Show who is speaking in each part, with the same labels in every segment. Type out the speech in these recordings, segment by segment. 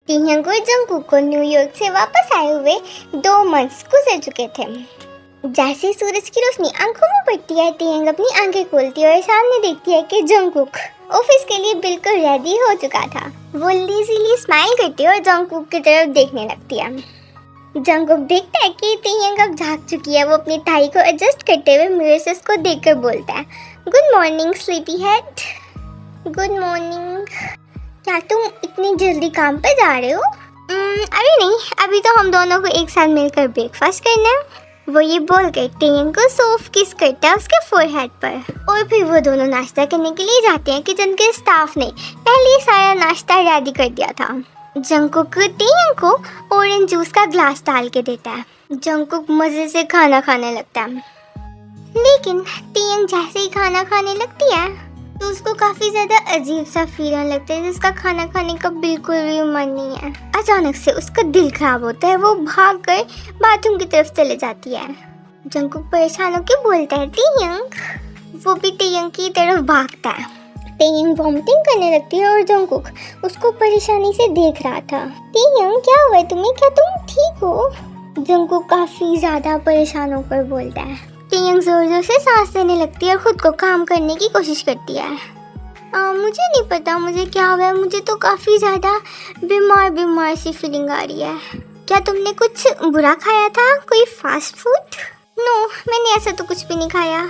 Speaker 1: टीयंग और जंगकुक को न्यूयॉर्क से वापस आए हुए 2 मंथ्स गुजर चुके थे। जैसे ही सूरज की रोशनी आंखों में पड़ती है, टीयंग अपनी आंखें खोलती है और सामने देखती है कि जंगकुक ऑफिस के लिए बिल्कुल रेडी हो चुका था। वो लेजीली स्माइल करती है और जंगकुक की तरफ देखने लगती है। जंगकुक देखता है कि टीयंग अब जाग चुकी है। वो अपनी टाई को एडजस्ट करते हुए मिरर से उसको देखकर बोलता है, good morning sleepy head. Good morning. क्या तुम इतनी जल्दी काम पे जा रहे हो? अभी नहीं, अभी तो हम दोनों को एक साथ मिलकर ब्रेकफास्ट करना है। वो ये बोल कर टीयंग को सॉफ्ट किस करता है उसके फोरहेड पर और फिर वो दोनों नाश्ता करने के लिए जाते हैं। किचन के स्टाफ ने पहले ही सारा नाश्ता रेडी कर दिया था। जंगकुक टीयंग को ऑरेंज जूस का ग्लास डाल के देता है। जंगकुक मजे से खाना खाने लगता है, लेकिन टीयंग जैसे ही खाना खाने लगती है तो उसको काफी ज्यादा अजीब सा फील होने लगता है, जिसका खाना खाने का बिल्कुल भी मन नहीं है। अचानक से उसका दिल खराब होता है। वो भागकर बाथरूम की तरफ चले जाती है। जंगकुक परेशान होकर बोलता है टीयंग। वो भी टीयंग की तरफ भागता है। टीयंग वॉमिटिंग करने लगती है और जंगकुक उसको परेशानी से देख रहा था। टीयंग क्या हुआ तुम्हें, क्या तुम ठीक हो? जंगकुक काफी ज्यादा परेशान होकर बोलता है। टीयंग जोर जोर से सांस लेने लगती है और खुद को काम करने की कोशिश करती है। मुझे नहीं पता मुझे क्या हुआ है, मुझे तो काफ़ी ज़्यादा बीमार सी फीलिंग आ रही है। क्या तुमने कुछ बुरा खाया था, कोई फास्ट फूड? नो, मैंने ऐसा तो कुछ भी नहीं खाया।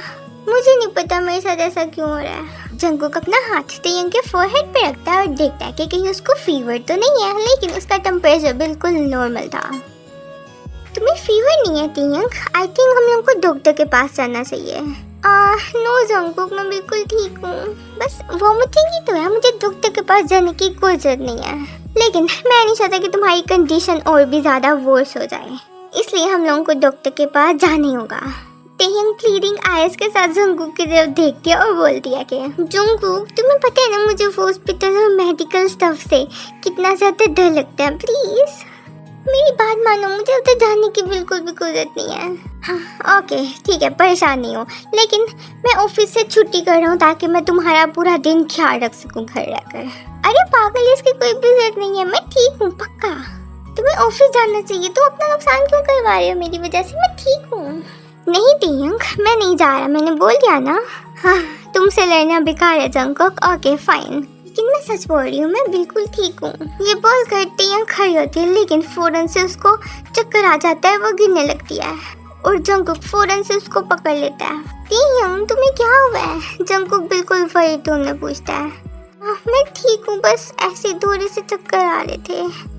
Speaker 1: मुझे नहीं पता मेरे साथ ऐसा क्यों हो रहा है। जंगकुक अपना हाथ टीयंग के फोरहेड पे रखता है और देखता है कि कहीं उसको फीवर तो नहीं है, लेकिन उसका टेम्परेचर बिल्कुल नॉर्मल था। तुम्हें फीवर नहीं है टीयंग? आई थिंक हम लोग को डॉक्टर के पास जाना चाहिए। नो जंगकुक, मैं बिल्कुल ठीक हूँ, बस वॉमिटिंग ही तो है, मुझे डॉक्टर के पास जाने की कोई जरूरत नहीं है। लेकिन मैं नहीं चाहता कि तुम्हारी कंडीशन और भी ज़्यादा वर्स हो जाए, इसलिए हम लोगों को डॉक्टर के पास जाना ही होगा। टीयंग प्लीडिंग आईज के साथ जंगकुक की तरफ देखती है और बोलती है कि जंगकुक, तुम्हें पता है ना मुझे हॉस्पिटल और मेडिकल स्टफ से कितना ज़्यादा डर लगता है, प्लीज़ मेरी बात मानो, मुझे उधर जाने की बिल्कुल भी जरूरत नहीं है। हाँ ओके ठीक है, परेशान नहीं हो, लेकिन मैं ऑफिस से छुट्टी कर रहा हूँ ताकि मैं तुम्हारा पूरा दिन ख्याल रख सकूँ घर रहकर। अरे पागल, इसकी कोई भी जरूरत नहीं है, मैं ठीक हूँ पक्का। तुम्हें ऑफिस जाना चाहिए तो अपना नुकसान क्यों करवा रहे हो मेरी वजह से? मैं ठीक हूँ। नहीं टीयंग, मैं नहीं जा रहा, मैंने बोल दिया ना। हाँ तुमसे लड़ना बेकार है जंगकुक। ओके फाइन, लेकिन मैं सच बोल रही हूँ, मैं बिल्कुल ठीक हूँ। ये बोल कर टीयंग खड़ी होती है, लेकिन फौरन से उसको चक्कर आ जाता है। वो गिरने लगती है और जंगकुक फौरन से उसको पकड़ लेता है। टीयंग तुम्हें क्या हुआ है? जंगकुक बिल्कुल वही टोन में पूछता है। मैं ठीक हूँ, बस ऐसे थोड़े से चक्कर आ रहे थे।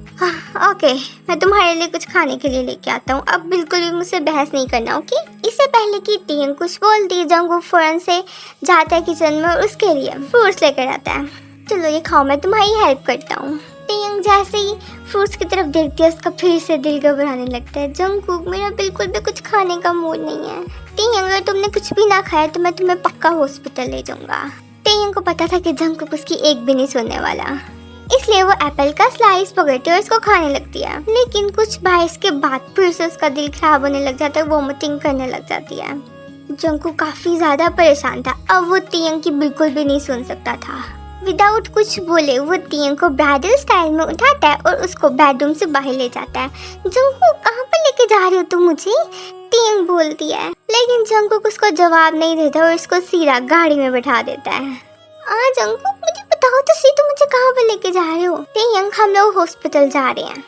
Speaker 1: ओके, मैं तुम्हारे लिए कुछ खाने के लिए लेके आता हूँ, अब बिल्कुल भी मुझसे बहस नहीं करना, ओके? इससे पहले कि टीयंग कुछ बोलती, जंगकुक फौरन से जाता है किचन में और उसके लिए फ्रूट्स लेकर आता है। चलो ये खाओ, मैं तुम्हारी हेल्प करता हूँ। टीयंग जैसे ही फ्रूट्स की तरफ देखती है, उसका फिर से दिल घबराने लगता है। जंगकुक, मेरा बिल्कुल भी कुछ खाने का मूड नहीं है। टीयंग, अगर तुमने कुछ भी ना खाया तो मैं तुम्हें पक्का हॉस्पिटल ले जाऊंगा। टीयंग को पता था कि जंगकुक उसकी एक भी नहीं सुनने वाला, इसलिए वो एप्पल का स्लाइस पकड़ती है और इसको खाने लगती है। लेकिन कुछ बाइस के बाद फिर से उसका दिल खराब होने लग जाता है, वॉमिटिंग करने लग जाती है। जंगकुक काफी ज्यादा परेशान था, अब वो टीयंग की बिल्कुल भी नहीं सुन सकता था। विदाउट कुछ बोले वो टीयंग को ब्राइडल स्टाइल में उठाता है और उसको बेडरूम से बाहर ले जाता है। जंगकुक, कहाँ पर लेके जा रहे हो तुम मुझे? टीयंग बोलती है, लेकिन जंगकुक उसको जवाब नहीं देता और उसको सीधा गाड़ी में बैठा देता है। जंगकुक, मुझे बताओ तो सही, तुम मुझे कहाँ पर लेके जा रहे हो? टीयंग, हम लोग हॉस्पिटल जा रहे हैं।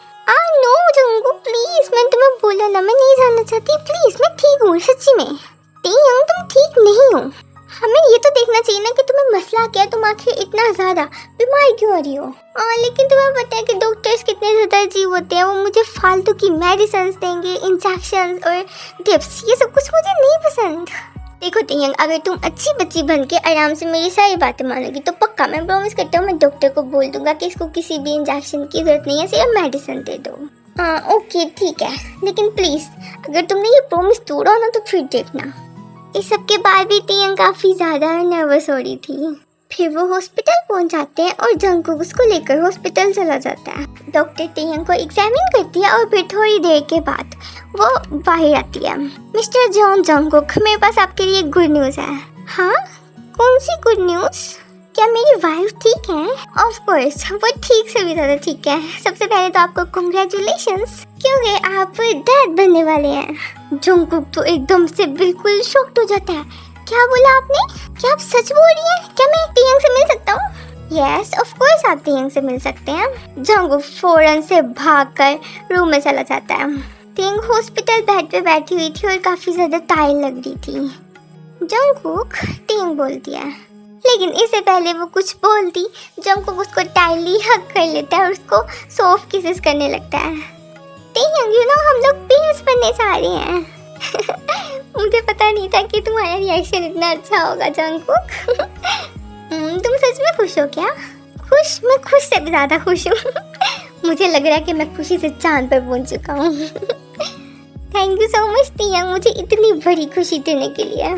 Speaker 1: नो जंगकुक प्लीज, मैंने तुम्हें बोला ना मैं नहीं जाना चाहती, प्लीज, मैं ठीक हूँ सच्ची में। टीयंग, तुम ठीक नहीं हो, हमें ये तो देखना चाहिए ना कि तुम्हें मसला क्या है, तुम आखिर इतना ज्यादा बीमार क्यों हो रही हो? लेकिन तुम्हें पता है कि डॉक्टर्स कितने ज्यादा अजीब होते हैं, वो मुझे फालतू की मेडिसिन देंगे, इंजेक्शन और टिप्स, ये सब कुछ मुझे नहीं पसंद। देखो टीयंग, अगर तुम अच्छी बच्ची बन के आराम से मेरी सारी बातें मानोगी तो पक्का मैं प्रॉमिस करता हूँ मैं डॉक्टर को बोल दूंगा कि इसको किसी भी इंजेक्शन की जरूरत नहीं है, सिर्फ मेडिसिन दे दो। ओके ठीक है, लेकिन प्लीज अगर तुमने ये प्रॉमिस तोड़ा ना तो फिर देखना। इस सब के बाद भी टीयंग काफी ज्यादा नर्वस हो रही थी। फिर वो हॉस्पिटल पहुंच जाते हैं और जंगकुक उसको लेकर हॉस्पिटल चला जाता है। डॉक्टर टीयंग को एग्जामिन करती है और फिर थोड़ी देर के बाद वो बाहर आती है। मिस्टर जॉन जंगकुक, मेरे पास आपके लिए गुड न्यूज़ है। हाँ, कौन सी गुड न्यूज़? क्या मेरी वाइफ ठीक है? ऑफ कोर्स वो ठीक से भी ज़्यादा ठीक है। सबसे पहले तो आपको कॉन्ग्रेचुलेशंस, क्योंकि आप डैड बनने वाले हैं। जंगकुक तो एकदम से बिल्कुल शॉक्ड हो जाता है। क्या बोला आपने? क्या आप सच बोल रही हैं? क्या मैं टियांग से मिल सकता हूँ? यस ऑफ कोर्स आप टियांग से मिल सकते हैं। जंगकुक फौरन से भागकर रूम में चला जाता है। टियांग हॉस्पिटल बेड पे बैठी हुई थी और काफ़ी ज़्यादा टाइल लग रही थी। जंगकुक, टियांग बोलती है, लेकिन इससे पहले वो कुछ बोलती जंगकुक उसको टाइटली हग कर लेता है और उसको सॉफ्ट किसेस करने लगता है। टियांग यू नो हम लोग पेरेंट्स बनने जा रहे हैं। मुझे पता नहीं था कि तुम्हारा रिएक्शन इतना अच्छा होगा जंगकुक। तुम सच में खुश हो क्या? खुश? मैं खुश से भी ज़्यादा खुश हूँ। मुझे लग रहा है कि मैं खुशी से चांद पर पहुँच चुका हूँ। थैंक यू सो मच टियांग मुझे इतनी बड़ी खुशी देने के लिए।